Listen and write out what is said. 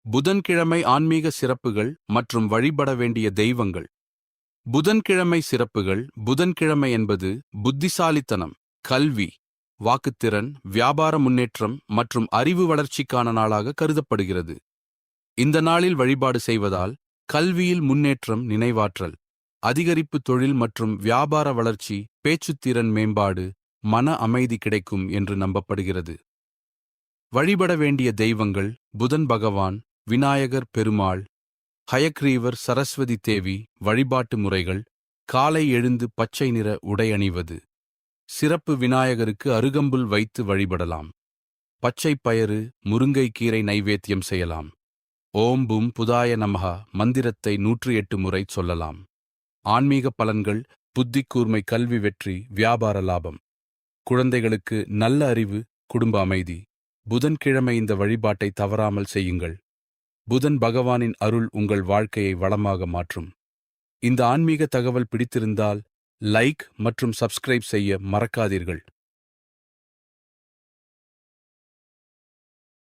புதன்கிழமை ஆன்மீக சிறப்புகள் மற்றும் வழிபட வேண்டிய தெய்வங்கள். புதன்கிழமை சிறப்புகள். புதன்கிழமை என்பது புத்திசாலித்தனம், கல்வி, வாக்குத்திறன், வியாபார முன்னேற்றம் மற்றும் அறிவு வளர்ச்சிக்கான நாளாக கருதப்படுகிறது. இந்த நாளில் வழிபாடு செய்வதால் கல்வியில் முன்னேற்றம், நினைவாற்றல் அதிகரிப்பு, தொழில் மற்றும் வியாபார வளர்ச்சி, பேச்சுத்திறன் மேம்பாடு, மன அமைதி கிடைக்கும் என்று நம்பப்படுகிறது. வழிபட வேண்டிய தெய்வங்கள்: புதன் பகவான், விநாயகர் பெருமாள், ஹயக்ரீவர், சரஸ்வதி தேவி. வழிபாட்டு முறைகள்: காலை எழுந்து பச்சை நிற உடை அணிவது. சிறப்பு: விநாயகருக்கு அருகம்புல் வைத்து வழிபடலாம். பச்சை பயறு, முருங்கைக்கீரை நைவேத்தியம் செய்யலாம். ஓம் பூம் புதாய நமஹா மந்திரத்தை 108 முறை சொல்லலாம். ஆன்மீக பலன்கள்: புத்தி கூர்மை, கல்வி வெற்றி, வியாபார லாபம். குழந்தைகளுக்கு நல்ல அறிவு, குடும்ப அமைதி. புதன்கிழமை இந்த வழிபாட்டை தவறாமல் செய்யுங்கள். புதன் பகவானின் அருள் உங்கள் வாழ்க்கையை வளமாக மாற்றும். இந்த ஆன்மீக தகவல் பிடித்திருந்தால் லைக் மற்றும் சப்ஸ்கிரைப் செய்ய மறக்காதீர்கள்.